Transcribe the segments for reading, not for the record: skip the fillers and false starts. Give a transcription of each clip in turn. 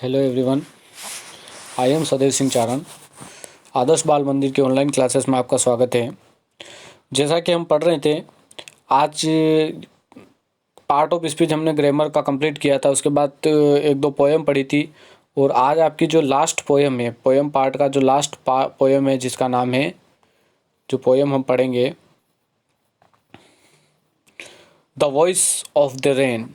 Hello everyone, I am सदैव सिंह चारण। आदर्श बाल मंदिर के ऑनलाइन क्लासेस में आपका स्वागत है। जैसा कि हम पढ़ रहे थे, आज पार्ट ऑफ स्पीच हमने ग्रामर का कंप्लीट किया था। उसके बाद एक दो पोएम पढ़ी थी और आज आपकी जो लास्ट पोएम है, पोएम पार्ट का जो लास्ट पोएम है, जिसका नाम है, जो पोएम हम पढ़ेंगे, the voice of the rain.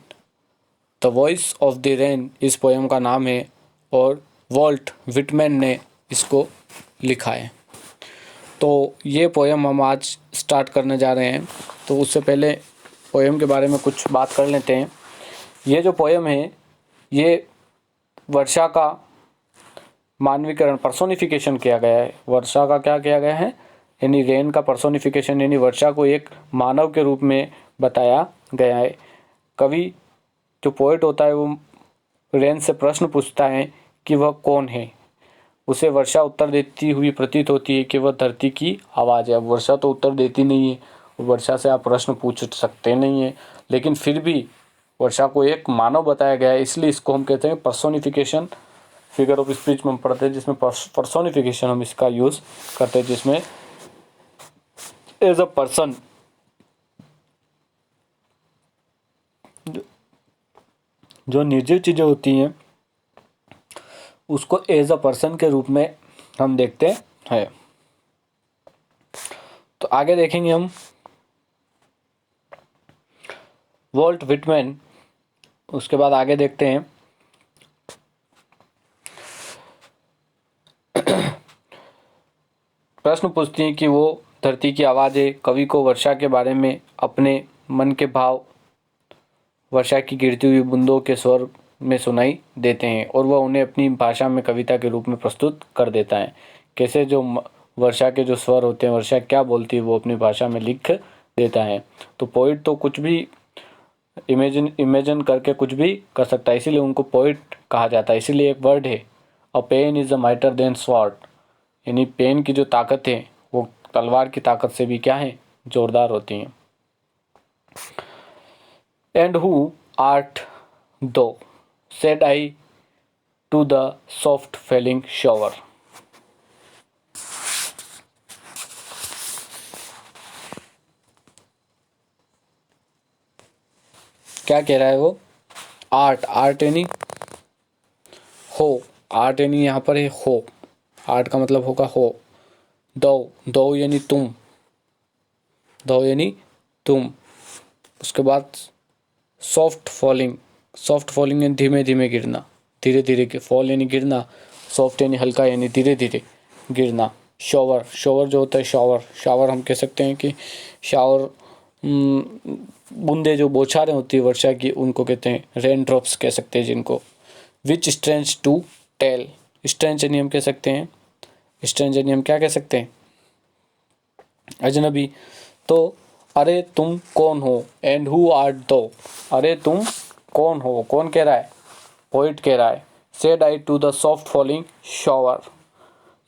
The voice of the rain इस पोएम का नाम है और वॉल्ट विटमैन ने इसको लिखा है। तो ये पोएम हम आज स्टार्ट करने जा रहे हैं। तो उससे पहले पोएम के बारे में कुछ बात कर लेते हैं। ये जो पोएम है, ये वर्षा का मानवीकरण, पर्सोनिफिकेशन किया गया है। वर्षा का क्या किया गया है, यानी रेन का पर्सोनिफिकेशन, यानी वर्षा को एक मानव के रूप में बताया गया है। कवि जो पोएट होता है, वो रेन से प्रश्न पूछता है कि वह कौन है। उसे वर्षा उत्तर देती हुई प्रतीत होती है कि वह धरती की आवाज़ है। अब वर्षा तो उत्तर देती नहीं है, वर्षा से आप प्रश्न पूछ सकते नहीं हैं, लेकिन फिर भी वर्षा को एक मानव बताया गया है, इसलिए इसको हम कहते हैं पर्सोनिफिकेशन। फिगर ऑफ स्पीच में हम पढ़ते हैं जिसमें पर्सोनिफिकेशन हम इसका यूज़ करते हैं, जिसमें एज अ पर्सन, जो निर्जीव चीज़ें होती हैं उसको एज अ पर्सन के रूप में हम देखते हैं। तो आगे देखेंगे हम वॉल्ट विटमैन। उसके बाद आगे देखते हैं प्रश्न पूछती हैं कि वो धरती की आवाज़ है। कवि को वर्षा के बारे में अपने मन के भाव वर्षा की गिरती हुई बूंदों के स्वर में सुनाई देते हैं और वह उन्हें अपनी भाषा में कविता के रूप में प्रस्तुत कर देता है। कैसे जो वर्षा के जो स्वर होते हैं, वर्षा क्या बोलती है, वो अपनी भाषा में लिख देता है। तो पोइट तो कुछ भी इमेजिन करके कुछ भी कर सकता है, इसीलिए उनको पोइट कहा जाता है। इसीलिए एक वर्ड है, a pen is a mightier than sword, यानी पेन की जो ताकत है वो तलवार की ताकत से भी क्या है, जोरदार होती है। And who art thou, said I to the soft falling shower. क्या कह रहा है वो, आर्ट यानी हो, आर्ट यानी यहाँ पर है हो, आर्ट का मतलब होगा हो। दो यानी तुम, दो यानी तुम। उसके बाद सॉफ्ट फॉलिंग यानी धीमे धीमे गिरना, धीरे धीरे फॉल यानी गिरना, सॉफ्ट यानी हल्का यानी धीरे धीरे गिरना। शॉवर जो होता है, शावर हम कह सकते हैं कि शावर, बूंदे जो बौछारें होती है वर्षा की, उनको कहते हैं रेन ड्रॉप्स कह सकते हैं जिनको। विच स्ट्रेंज टू टेल, स्ट्रेंज यानी हम कह सकते हैं, स्ट्रेंज यानी हम क्या कह सकते हैं, अजनबी। तो अरे तुम कौन हो, एंड हु आर्ट दो, अरे तुम कौन हो, कौन कह रहा है, पोइट कह रहा है। Said I to the soft falling shower,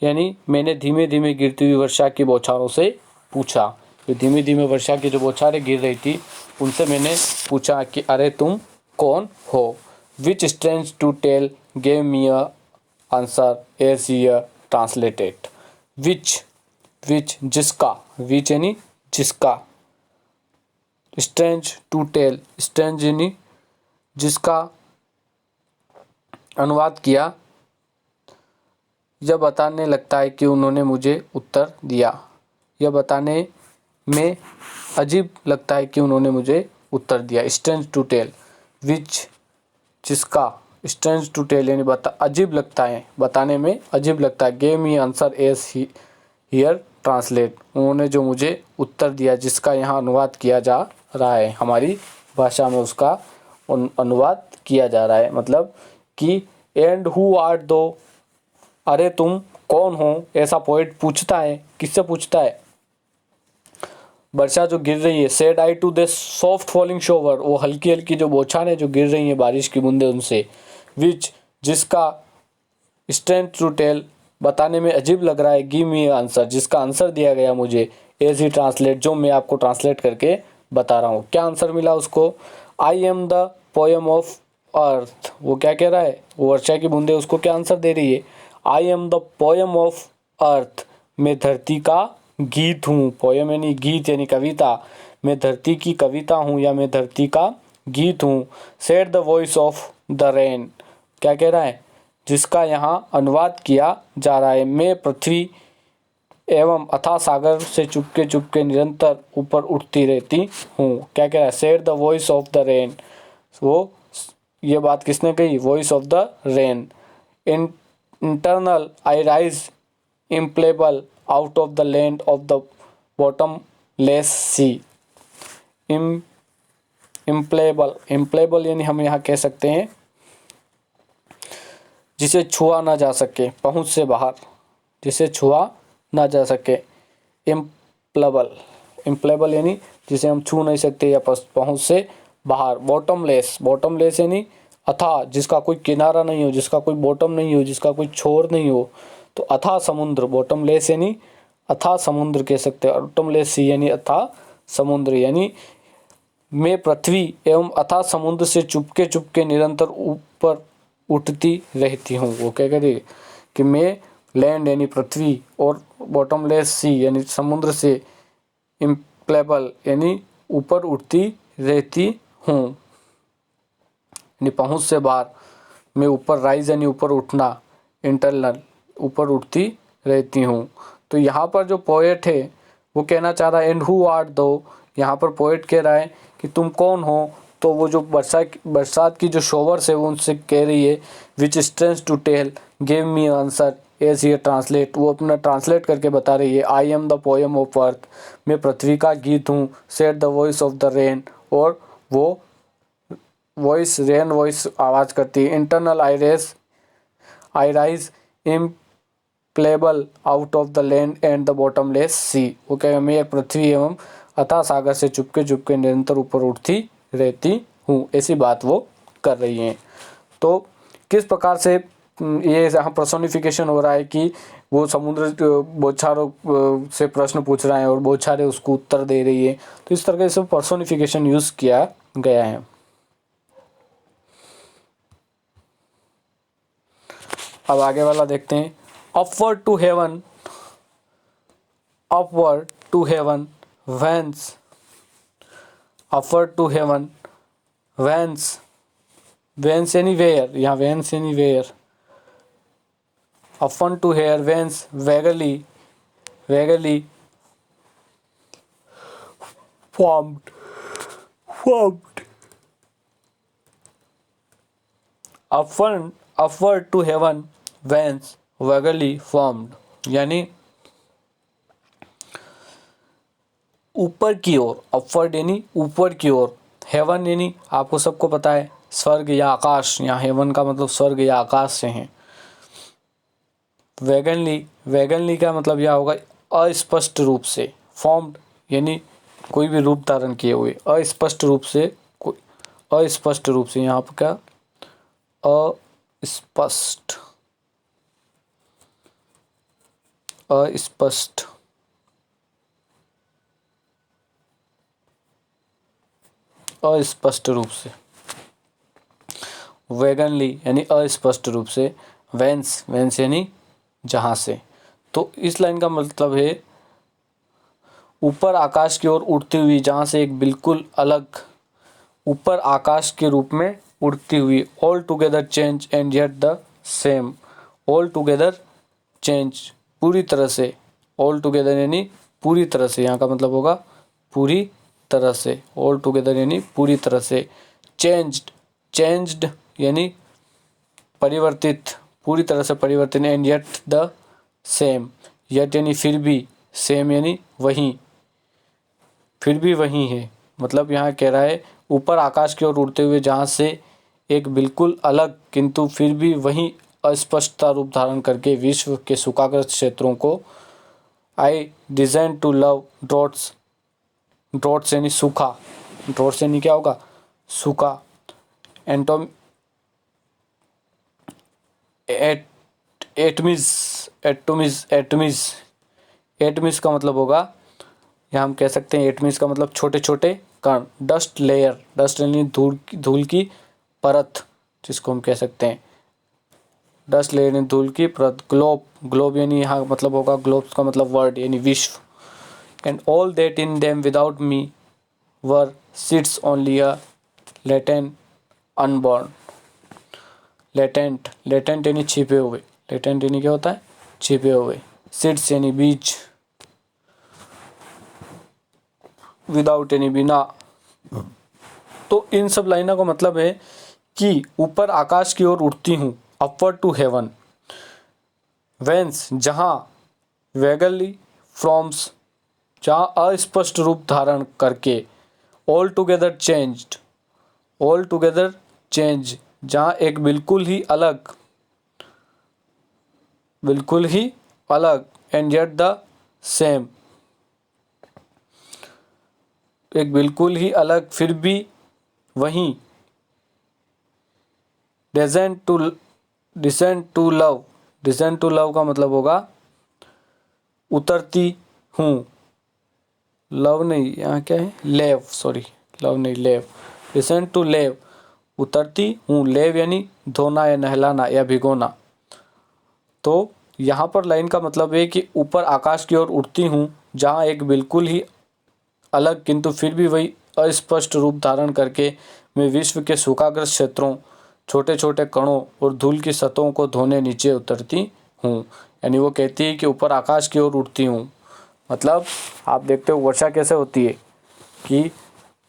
यानी मैंने धीमे धीमे गिरती हुई वर्षा की बौछारों से पूछा। तो धीमे धीमे वर्षा की जो बौछारें गिर रही थी उनसे मैंने पूछा कि अरे तुम कौन हो। Which strange to tell gave me a answer as he translated. Which जिसका, विच यानी जिसका, स्ट्रेंज टू टेल, स्ट्रेंज यानी जिसका अनुवाद किया, यह बताने लगता है कि उन्होंने मुझे उत्तर दिया। यह बताने में अजीब लगता है कि उन्होंने मुझे उत्तर दिया। स्ट्रेंज टू टेल, विच जिसका, स्ट्रेंज टू टेल यानी अजीब लगता है, बताने में अजीब लगता है। Gave me answer as here translate, उन्होंने जो मुझे उत्तर दिया, जिसका यहाँ अनुवाद किया जा रहा है, हमारी भाषा में उसका अनुवाद किया जा रहा है। मतलब कि एंड हु आर्ट दो, अरे तुम कौन हो, ऐसा पोएट पूछता है। किससे पूछता है, वर्षा जो गिर रही है। Said I to this soft falling shower, वो हल्की हल्की जो बौछारें जो गिर रही हैं बारिश की बूंदे, उनसे। विच जिसका, स्ट्रेंज टू टेल बताने में अजीब लग रहा है। गिव मी आंसर, जिसका आंसर दिया गया मुझे एज ही ट्रांसलेट, जो मैं आपको ट्रांसलेट करके बता रहा हूँ। क्या आंसर मिला उसको, आई एम द पोएम ऑफ अर्थ। वो क्या कह रहा है, वो वर्षा की बूंदे उसको क्या आंसर दे रही है, I am the poem of earth, मैं धरती का गीत हूँ। पोयम यानी गीत यानी कविता, मैं धरती की कविता हूँ या मैं धरती का गीत हूँ। Said the voice of the rain, क्या कह रहा है, जिसका यहाँ अनुवाद किया जा रहा है, मैं पृथ्वी एवं अथाह सागर से चुपके चुपके निरंतर ऊपर उठती रहती हूँ। क्या कह रहा है, said the voice of the rain, वो ये बात किसने कही, voice of the rain. In internal I rise impalpable out of the land of the bottomless sea. इम इम्प्लेबल, इम्प्लेबल यानी हम यहाँ कह सकते हैं जिसे छुआ ना जा सके, पहुँच से बाहर, जिसे छुआ ना जा सके। इम्प्लेबल, इम्प्लेबल यानी जिसे हम छू नहीं सकते या पहुँच से बाहर। बॉटमलेस, बॉटमलेस यानी अथाह, जिसका कोई किनारा नहीं हो, जिसका कोई बॉटम नहीं हो, जिसका कोई छोर नहीं हो, तो अथाह समुद्र। बॉटमलेस यानी अथाह समुद्र कह सकते हैं। बॉटमलेस सी यानी अथाह समुद्र। यानी मैं पृथ्वी एवं अथाह समुद्र से चुपके चुपके निरंतर ऊपर उठती रहती हूँ। वो क्या कह रही है कि मैं लैंड यानी पृथ्वी और बॉटमलेस सी यानी समुद्र से इम्प्लेबल यानी ऊपर उठती रहती हूँ, यानी पहुँच से बाहर। मैं ऊपर, राइज यानी ऊपर उठना, इंटरनल ऊपर उठती रहती हूँ। तो यहाँ पर जो पोएट है वो कहना चाह रहा है एंड हु आर्ट दो, यहाँ पर पोएट कह रहा है कि तुम कौन हो। तो वो जो बरसात की जो शोवर्स है वो उनसे कह रही है which strange to tell give me answer as ये ट्रांसलेट, वो अपना ट्रांसलेट करके बता रही है I am the poem of earth, मैं पृथ्वी का गीत हूँ। Said the voice of the rain, और वो वॉइस रेन वॉइस आवाज़ करती है। Internal I rise impalpable out of the land and the bottomless sea, वो क्या, मैं पृथ्वी एवं अथाह सागर से चुपके चुपके निरंतर ऊपर उठती रहती हूँ, ऐसी बात वो कर रही हैं। तो किस प्रकार से ये यहाँ पर्सोनिफिकेशन हो रहा है कि वो समुद्र बौछारों से प्रश्न पूछ रहा है और बौछारें उसको उत्तर दे रही है। तो इस तरह से पर्सोनिफिकेशन यूज़ किया गया है। अब आगे वाला देखते हैं। Upward to heaven, upward to heaven whence, upward to heaven whence, whence यानी वेयर, यहाँ वेंस यानी वेयर। अपवन to here whence vaguely, vaguely formed, formed. Upward to heaven whence vaguely formed, यानी ऊपर की ओर, अपवर्ड यानी ऊपर की ओर, हेवन यानी आपको सबको पता है स्वर्ग या आकाश, यहाँ हेवन का मतलब स्वर्ग या आकाश से है। वैगनली, वैगनली का मतलब यह होगा अस्पष्ट रूप से, फॉर्म्ड यानी कोई भी रूप धारण किए हुए, अस्पष्ट रूप से, कोई अस्पष्ट रूप से, यहाँ पर क्या अस्पष्ट, अस्पष्ट, अस्पष्ट रूप से। वैगनली यानी अस्पष्ट रूप से, वेंस, वेंस यानी जहाँ से। तो इस लाइन का मतलब है ऊपर आकाश की ओर उड़ती हुई, जहाँ से एक बिल्कुल अलग, ऊपर आकाश के रूप में उड़ती हुई। All together change and yet the same, all together change, पूरी तरह से, ऑल टुगेदर यानी पूरी तरह से, यहाँ का मतलब होगा पूरी तरह से, ऑल टुगेदर यानी पूरी तरह से। चेंज्ड, चेंज्ड यानी परिवर्तित, पूरी तरह से परिवर्तित। And yet the same, yet यानी फिर भी, सेम यानी वहीं, फिर भी वहीं है। मतलब यहाँ कह रहा है ऊपर आकाश की ओर उड़ते हुए, जहाँ से एक बिल्कुल अलग किंतु फिर भी वहीं अस्पष्टता रूप धारण करके विश्व के सूखाग्रस्त क्षेत्रों को। I design to love droughts, droughts यानी सूखा, ड्रॉट्स यानी क्या होगा, सूखा। एंटोम एटमिस, एटोमिस, एटमिस, एटमिस का मतलब होगा, यहाँ हम कह सकते हैं एटमिस का मतलब छोटे छोटे कण। डस्ट लेयर, डस्ट यानी धूल की परत, जिसको हम कह सकते हैं डस्ट लेयर यानी धूल की परत। ग्लोब, ग्लोब यानी यहाँ मतलब होगा, ग्लोब्स का मतलब वर्ल्ड यानी विश्व। And all that in them without me were seeds only a latent unborn. Latent, latent यानी छिपे हुए, लेटेंट यानी क्या होता है, छिपे हुए। सीड्स यानी बीज, विदाउट यानी बिना। तो इन सब लाइनों का मतलब है कि ऊपर आकाश की ओर उड़ती हूँ, अपवर्ड टू हेवन, वेंस जहाँ, वेगली फ्रॉम्स जहाँ अस्पष्ट रूप धारण करके, all together changed, all together change जहाँ एक बिल्कुल ही अलग, बिल्कुल ही अलग, एंड येट द सेम, एक बिल्कुल ही अलग फिर भी वहीं, descent to, descent to love, descent to love का मतलब होगा उतरती हूँ, लव नहीं, यहाँ क्या है, लेव, सॉरी लव नहीं लेव, डिसेंट टू लेव उतरती हूँ, लेव यानी धोना या नहलाना या भिगोना। तो यहाँ पर लाइन का मतलब है कि ऊपर आकाश की ओर उड़ती हूँ जहाँ एक बिल्कुल ही अलग किंतु फिर भी वही अस्पष्ट रूप धारण करके मैं विश्व के सूखाग्रस्त क्षेत्रों, छोटे छोटे कणों और धूल की सतहों को धोने नीचे उतरती हूँ। यानी वो कहती है कि ऊपर आकाश की ओर उड़ती हूँ, मतलब आप देखते हो वर्षा कैसे होती है कि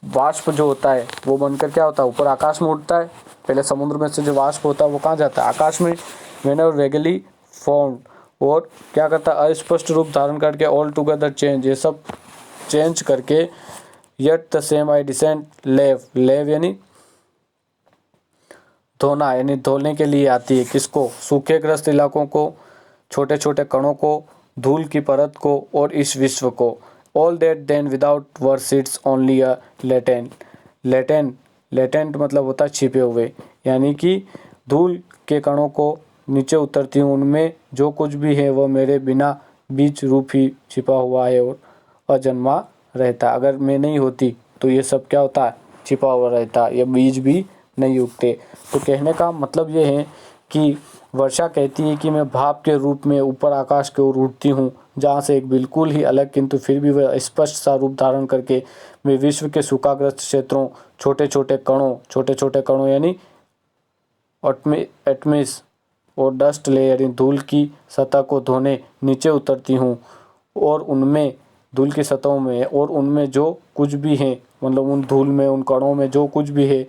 वाष्प जो होता है वो बनकर क्या होता है, ऊपर आकाश में उड़ता है। पहले समुद्र में से जो वाष्प होता है वो कहाँ जाता है, आकाश में। मैंने और वेगली फॉर्म और क्या करता है, अस्पष्ट रूप धारण करके, ऑल टुगेदर चेंज, ये सब चेंज करके, yet the same I descent leave, leave यानी धोना यानी धोने के लिए आती है, किसको, सूखे ग्रस्त इलाकों को, छोटे छोटे कणों को, धूल की परत को और इस विश्व को। All that then without were seeds only a latent, latent, latent मतलब होता है छिपे हुए, यानी कि धूल के कणों को नीचे उतरती हूँ, उनमें जो कुछ भी है वह मेरे बिना बीज रूप ही छिपा हुआ है और अजन्मा रहता। अगर मैं नहीं होती तो ये सब क्या होता है, छिपा हुआ रहता, ये बीज भी नहीं उगते। तो कहने का मतलब ये है कि वर्षा कहती है कि मैं भाप के रूप में ऊपर आकाश की ओर उड़ती हूँ जहाँ से एक बिल्कुल ही अलग किंतु फिर भी वह स्पष्ट सा रूप धारण करके मैं विश्व के सूखाग्रस्त क्षेत्रों, छोटे छोटे कणों यानी एटमिस और डस्ट लेयर यानी धूल की सतह को धोने नीचे उतरती हूँ, और उनमें धूल की सतहों में और उनमें जो कुछ भी है, मतलब उन धूल में, उन कणों में जो कुछ भी है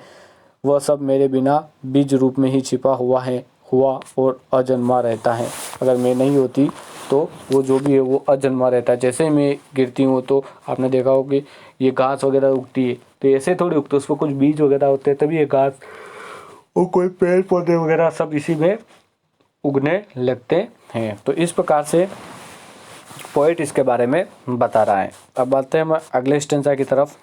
वह सब मेरे बिना बीज रूप में ही छिपा हुआ और अजन्मा रहता है। अगर मैं नहीं होती तो वो जो भी है वो अजन्मा रहता है। जैसे ही मैं गिरती हूँ तो आपने देखा हो कि ये घास वगैरह उगती है तो ऐसे थोड़ी उगती है, उसमें कुछ बीज वगैरह होते हैं तभी ये घास और कोई पेड़ पौधे वगैरह सब इसी में उगने लगते हैं। तो इस प्रकार से पोएट इसके बारे में बता रहा है। अब बढ़ते हैं हम अगले स्टेंजा की तरफ,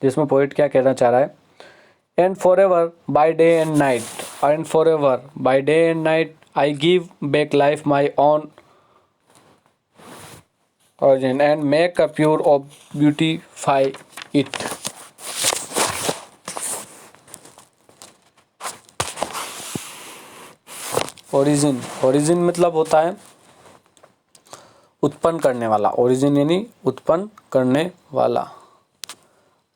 जिसमें पोएट क्या कहना चाह रहा है। And for ever by day and night, and for ever by day and night I give back life my own origin and make a pure of beautify it। Origin, origin मतलब होता है उत्पन्न करने वाला, ओरिजिन यानी उत्पन्न करने वाला,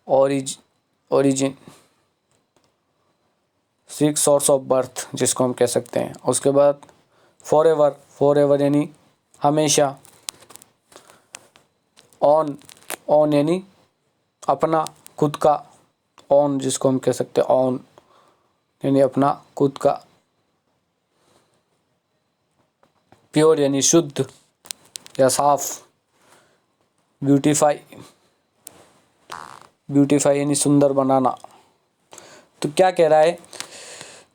origin, six source of birth जिसको हम कह सकते हैं। उसके बाद फॉर एवर, फॉर एवर यानी हमेशा, ऑन, ऑन यानी अपना खुद का, ऑन जिसको हम कह सकते हैं ऑन यानी अपना खुद का, प्योर यानी शुद्ध या साफ, ब्यूटीफाई, ब्यूटीफाई यानी सुंदर बनाना। तो क्या कह रहा है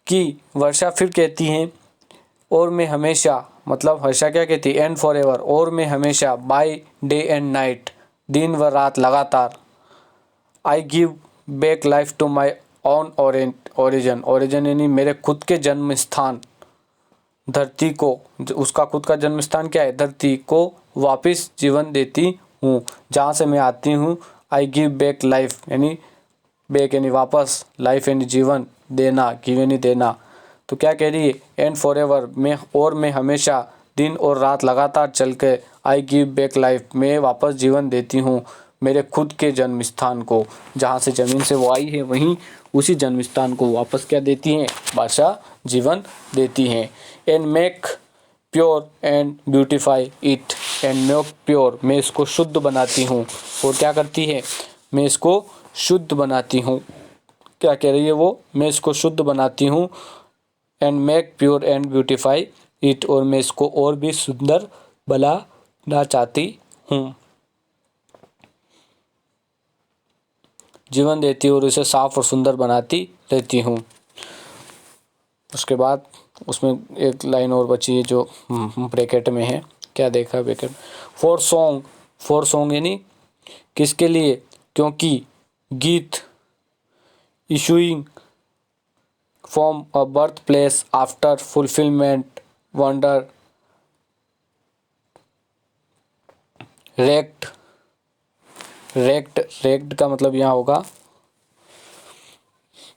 कि वर्षा फिर कहती हैं और मैं हमेशा, मतलब वर्षा क्या कहती है, एंड फॉर एवर, और मैं हमेशा, बाय डे एंड नाइट, दिन व रात लगातार, I give back life to my on origin, origin यानी मेरे खुद के जन्म स्थान, धरती को, उसका खुद का जन्म स्थान क्या है, धरती को वापस जीवन देती हूँ जहाँ से मैं आती हूँ। आई गिव बैक लाइफ यानी बैक यानी वापस, लाइफ यानी जीवन, देना गिव यानी देना। तो क्या कह रही है, एंड फॉर एवर मैं हमेशा, दिन और रात लगातार चल के, आई गिव बैक लाइफ मैं वापस जीवन देती हूँ मेरे खुद के जन्म स्थान को, जहाँ से ज़मीन से वो आई है वहीं उसी जन्म स्थान को वापस क्या देती हैं, वर्षा जीवन देती हैं। And make pure and beautify it, and make pure मैं इसको शुद्ध बनाती हूँ, और क्या करती है, मैं इसको शुद्ध बनाती हूँ। क्या कह रही है वो, मैं इसको शुद्ध बनाती हूँ, and make pure and beautify it, और मैं इसको और भी सुंदर बनाना चाहती हूँ। जीवन देती हूँ और इसे साफ और सुंदर बनाती रहती हूँ। उसके बाद उसमें एक लाइन और बची है जो ब्रैकेट में है, क्या देखा ब्रैकेट, फॉर सॉन्ग यानी किसके लिए, क्योंकि गीत, issuing from a birth place after fulfilment wonder, wrecked का मतलब यहाँ होगा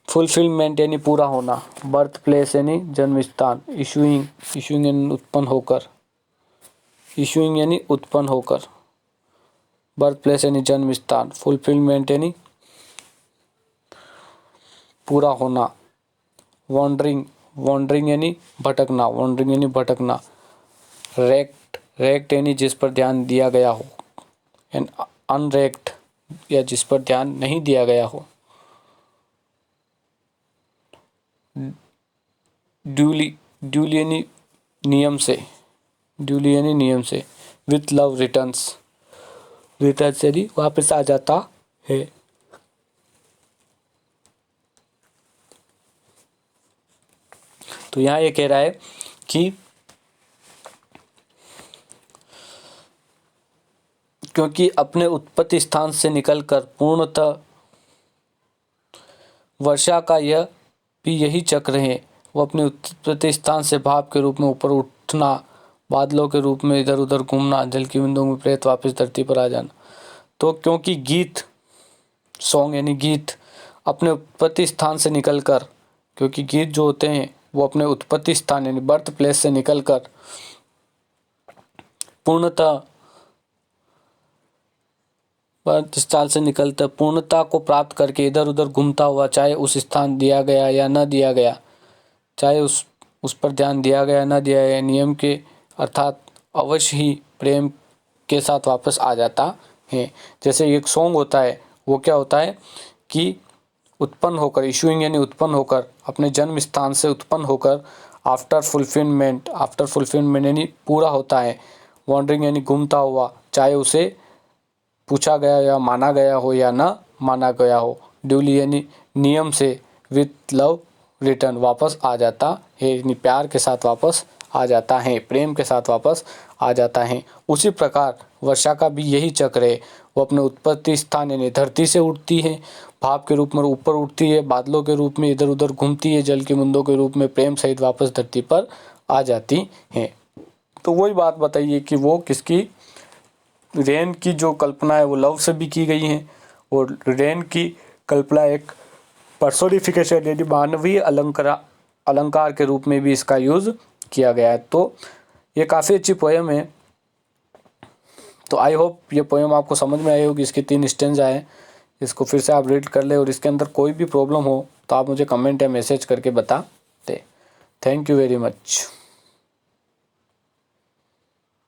फुलफिलमेंट यानी पूरा होना, बर्थ प्लेस यानी जन्म स्थान, इशूइंग यानी उत्पन्न होकर, बर्थ प्लेस यानी जन्म स्थान, फुलफिलमेंट यानी पूरा होना, वॉन्डरिंग यानी भटकना, रेक्ट यानी जिस पर ध्यान दिया गया हो, एंड अनरेक्ट या जिस पर ध्यान नहीं दिया गया हो, ड्यूली यानी नियम से, विथ लव रिटर्न्स यानी वापस आ जाता है। तो यहाँ ये कह रहा है कि क्योंकि अपने उत्पत्ति स्थान से निकलकर पूर्णतः वर्षा का यह भी यही चक्र है, वो अपने उत्पत्ति स्थान से भाप के रूप में ऊपर उठना, बादलों के रूप में इधर उधर घूमना, जल की बूंदों में प्रेत वापस धरती पर आ जाना। तो क्योंकि गीत, सॉन्ग यानी गीत, अपने उत्पत्ति स्थान से निकलकर, क्योंकि गीत जो होते हैं वो अपने उत्पत्ति स्थान यानी बर्थ प्लेस से निकलकर पूर्णतः पूर्णता को प्राप्त करके इधर उधर घूमता हुआ, चाहे उस स्थान दिया गया या न दिया गया, चाहे उस पर ध्यान दिया गया न दिया गया, नियम के अर्थात अवश्य ही प्रेम के साथ वापस आ जाता है। जैसे एक सॉन्ग होता है, वो क्या होता है कि उत्पन्न होकर, इशूइंग यानी उत्पन्न होकर, अपने जन्म स्थान से उत्पन्न होकर, आफ्टर फुलफिलमेंट यानी पूरा होता है, वॉन्डरिंग यानी घूमता हुआ, चाहे उसे पूछा गया या माना गया हो या ना माना गया हो, ड्यूली यानी नियम से, विथ लव रिटर्न वापस आ जाता है, यानी प्यार के साथ वापस आ जाता है, प्रेम के साथ वापस आ जाता है। उसी प्रकार वर्षा का भी यही चक्र है, वो अपने उत्पत्ति स्थान यानी धरती से उठती है, भाप के रूप में ऊपर उठती है, बादलों के रूप में इधर उधर घूमती है, जल की बूंदों के रूप में प्रेम सहित वापस धरती पर आ जाती है। तो वही बात बताइए कि वो किसकी, रेन की जो कल्पना है वो लव से भी की गई है, और रेन की कल्पना एक पर्सोनिफिकेशन यानी मानवीय अलंकार के रूप में भी इसका यूज़ किया गया है। तो ये काफ़ी अच्छी पोएम है। तो आई होप ये पोएम आपको समझ में आई होगी। इसकी 3 स्टेंजा है, इसको फिर से आप रीड कर ले, और इसके अंदर कोई भी प्रॉब्लम हो तो आप मुझे कमेंट या मैसेज करके बता दे। Thank you very much.